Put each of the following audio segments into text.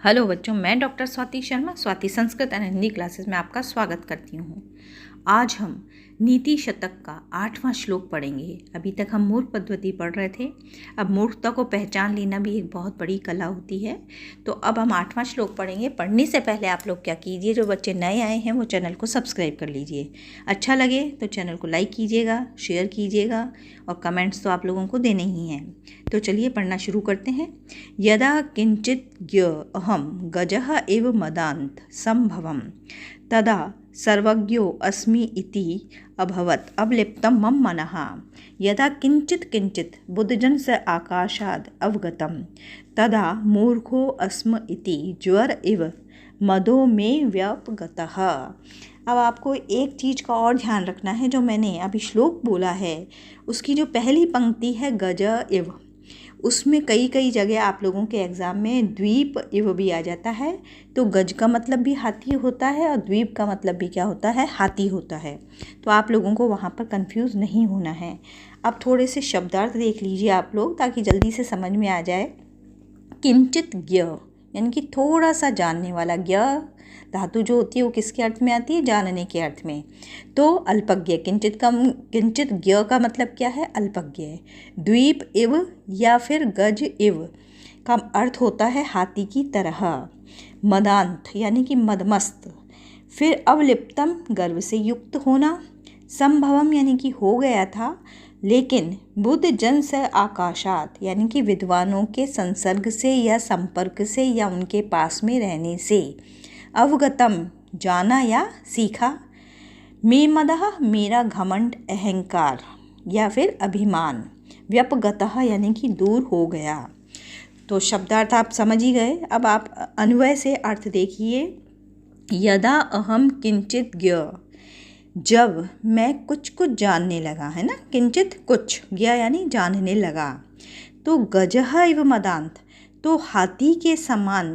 Hello बच्चों, मैं doctor Swati Sharma Swati Sanskrit and Hindi classes में आपका स्वागत करती हूँ। आज हम नीति शतक का 8वां श्लोक पढ़ेंगे। अभी तक हम मूर्ख पद्धति पढ़ रहे थे। अब मूर्खता को पहचान लेना भी एक बहुत बड़ी कला होती है। तो अब हम 8वां श्लोक पढ़ेंगे। पढ़ने से पहले आप लोग क्या कीजिए, जो बच्चे नए आए हैं वो चैनल को सब्सक्राइब कर लीजिए। अच्छा लगे तो चैनल को लाइक कीजिएगा, शेयर कीजिएगा और कमेंट्स तो आप लोगों को देने ही हैं। तो चलिए पढ़ना शुरू करते हैं। यदा किंचित ज्ञ अहम गजः एव मदान्त संभवम तदा सर्वज्ञो अस्मि इति अभवत् अवलिप्तं मम मनः। यदा किंचित किंचित बुद्धजन से आकाशाद अवगतम तदा मूर्खो अस्म इति ज्वर इव मदो में व्यपगतः। अब आपको एक चीज़ का और ध्यान रखना है। जो मैंने अभी श्लोक बोला है उसकी जो पहली पंक्ति है गज इव, उसमें कई जगह आप लोगों के एग्ज़ाम में द्वीप इव भी आ जाता है। तो गज का मतलब भी हाथी होता है और द्वीप का मतलब भी क्या होता है, हाथी होता है। तो आप लोगों को वहाँ पर कंफ्यूज नहीं होना है। अब थोड़े से शब्दार्थ देख लीजिए आप लोग, ताकि जल्दी से समझ में आ जाए। किंचित ज्ञ यानी कि थोड़ा सा जानने वाला। ज्ञ धातु जो होती है वो किसके अर्थ में आती है, जानने के अर्थ में। तो अल्पज्ञ, किंचित ज्ञ का मतलब क्या है, अल्पज्ञ। द्वीप इव या फिर गज इव का अर्थ होता है हाथी की तरह। मदांत यानी कि मदमस्त। फिर अवलिप्तम गर्व से युक्त होना। संभवम यानी कि हो गया था, लेकिन बुद्ध जन से आकाशात यानी कि विद्वानों के संसर्ग से या संपर्क से या उनके पास में रहने से। अवगतम जाना या सीखा। मे मदः मेरा घमंड, अहंकार या फिर अभिमान। व्यपगतः यानी कि दूर हो गया। तो शब्दार्थ आप समझ ही गए। अब आप अन्वय से अर्थ देखिए। यदा अहम किंचित ज्ञ, जब मैं कुछ जानने लगा, है ना। किंचित कुछ, ज्ञ यानी जानने लगा। तो गजः इव मदांत, तो हाथी के समान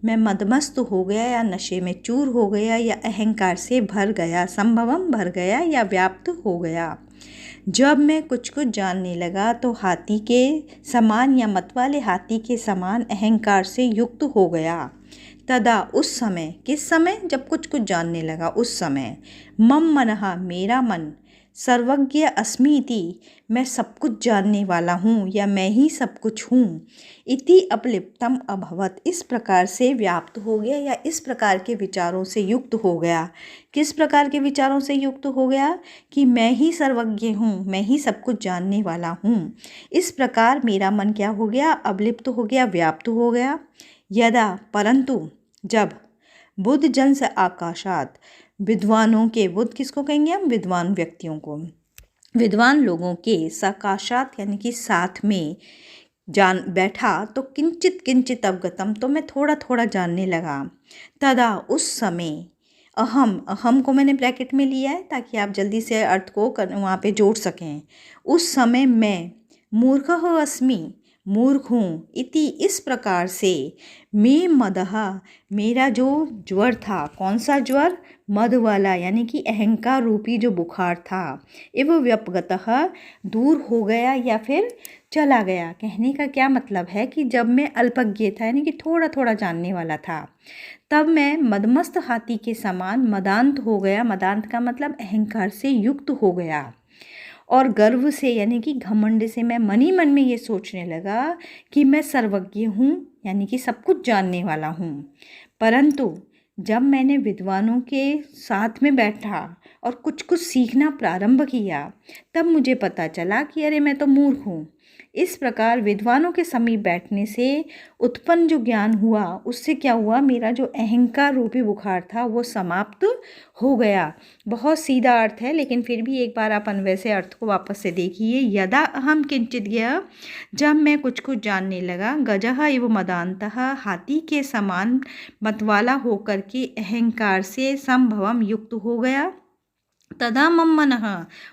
मैं मदमस्त हो गया या नशे में चूर हो गया या अहंकार से भर गया। संभवम भर गया या व्याप्त हो गया। जब मैं कुछ जानने लगा तो हाथी के समान या मत वाले हाथी के समान अहंकार से युक्त हो गया। तदा उस समय, किस समय, जब कुछ जानने लगा उस समय। मम मनः मेरा मन, सर्वज्ञ अस्मि इति मैं सब कुछ जानने वाला हूँ या मैं ही सब कुछ हूँ। इति अपलिप्तम अभवत इस प्रकार से व्याप्त हो गया या इस प्रकार के विचारों से युक्त हो गया। किस प्रकार के विचारों से युक्त हो गया कि मैं ही सर्वज्ञ हूँ, मैं ही सब कुछ जानने वाला हूँ। इस प्रकार मेरा मन क्या हो गया, अवलिप्त हो गया, व्याप्त हो गया। यदा परंतु जब बुद्ध जन से आकाशात, विद्वानों के, बुद्ध किसको कहेंगे हम, विद्वान व्यक्तियों को, विद्वान लोगों के सकाशात यानी कि साथ में जान बैठा। तो किंचित किंचित अवगतम, तो मैं थोड़ा जानने लगा। तदा उस समय, अहम को मैंने ब्रैकेट में लिया है ताकि आप जल्दी से अर्थ को वहाँ पे जोड़ सकें। उस समय मैं मूर्खः अस्मि, मूर्ख हूँ। इति इस प्रकार से। मे मदः मेरा जो ज्वर था, कौन सा ज्वर, मद वाला यानी कि अहंकार रूपी जो बुखार था। एव व्यपगतः दूर हो गया या फिर चला गया। कहने का क्या मतलब है कि जब मैं अल्पज्ञ था यानी कि थोड़ा जानने वाला था, तब मैं मदमस्त हाथी के समान मदांत हो गया। मदांत का मतलब अहंकार से युक्त हो गया और गर्व से यानी कि घमंड से मैं मन ही मन में ये सोचने लगा कि मैं सर्वज्ञ हूँ यानी कि सब कुछ जानने वाला हूँ। परंतु जब मैंने विद्वानों के साथ में बैठा और कुछ सीखना प्रारंभ किया, तब मुझे पता चला कि अरे मैं तो मूर्ख हूँ। इस प्रकार विद्वानों के समीप बैठने से उत्पन्न जो ज्ञान हुआ, उससे क्या हुआ, मेरा जो अहंकार रूपी बुखार था वो समाप्त हो गया। बहुत सीधा अर्थ है, लेकिन फिर भी एक बार आप अन्वय से अर्थ को वापस से देखिए। यदा अहम किंचित ज्ञ, जब मैं कुछ जानने लगा। गजः इव मदान्तः हाथी के समान मतवाला होकर के अहंकार से संभवम युक्त हो गया। तदा मम मनः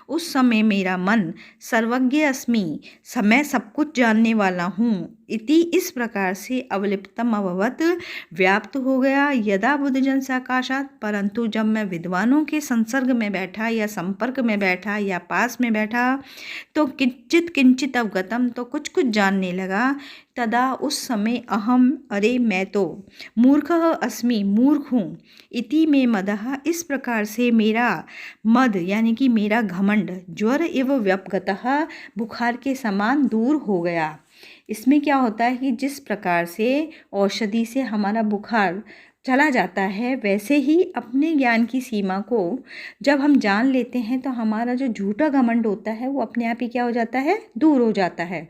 उस समय मेरा मन, सर्वज्ञ अस्मि मैं सब कुछ जानने वाला हूँ। इति इस प्रकार से अवलिप्तम अभवत व्याप्त हो गया यदा बुद्धजन सकाशात। परंतु जब मैं विद्वानों के संसर्ग में बैठा या संपर्क में बैठा या पास में बैठा तो किंचित किंचित अवगतम, तो कुछ कुछ जानने लगा। तदा उस समय अहम, अरे मैं तो मूर्खः अस्मि, मूर्ख हूँ। इति में मदः, इस प्रकार से मेरा मद यानी कि मेरा घमंड ज्वर एवं व्यपगतः, बुखार के समान दूर हो गया। इसमें क्या होता है कि जिस प्रकार से औषधि से हमारा बुखार चला जाता है, वैसे ही अपने ज्ञान की सीमा को जब हम जान लेते हैं तो हमारा जो झूठा घमंड होता है वो अपने आप ही क्या हो जाता है, दूर हो जाता है।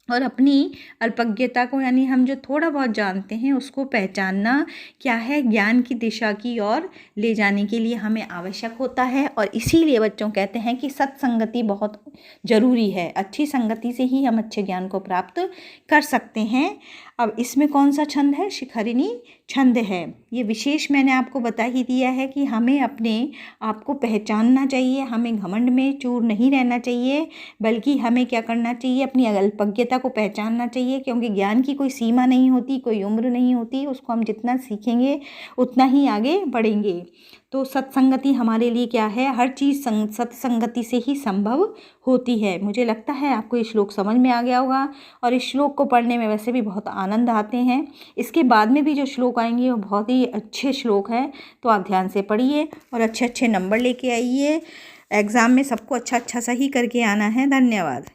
और अपनी अल्पज्ञता को यानी हम जो थोड़ा बहुत जानते हैं उसको पहचानना क्या है, ज्ञान की दिशा की ओर ले जाने के लिए हमें आवश्यक होता है। और इसीलिए बच्चों कहते हैं कि सत्संगति बहुत ज़रूरी है। अच्छी संगति से ही हम अच्छे ज्ञान को प्राप्त कर सकते हैं। अब इसमें कौन सा छंद है, शिखरिणी छंद है। ये विशेष मैंने आपको बता ही दिया है कि हमें अपने आप को पहचानना चाहिए, हमें घमंड में चूर नहीं रहना चाहिए, बल्कि हमें क्या करना चाहिए, अपनी अल्पज्ञता को पहचानना चाहिए। क्योंकि ज्ञान की कोई सीमा नहीं होती, कोई उम्र नहीं होती, उसको हम जितना सीखेंगे उतना ही आगे बढ़ेंगे। तो सत्संगति हमारे लिए क्या है, हर चीज़ सत्संगति से ही संभव होती है। मुझे लगता है आपको ये श्लोक समझ में आ गया होगा। और इस श्लोक को पढ़ने में वैसे भी बहुत आनंद आते हैं। इसके बाद में भी जो श्लोक आएंगे वो बहुत ही अच्छे श्लोक हैं, तो आप ध्यान से पढ़िए और अच्छे अच्छे नंबर लेके आइए। एग्ज़ाम में सबको अच्छा अच्छा सही करके आना है। धन्यवाद।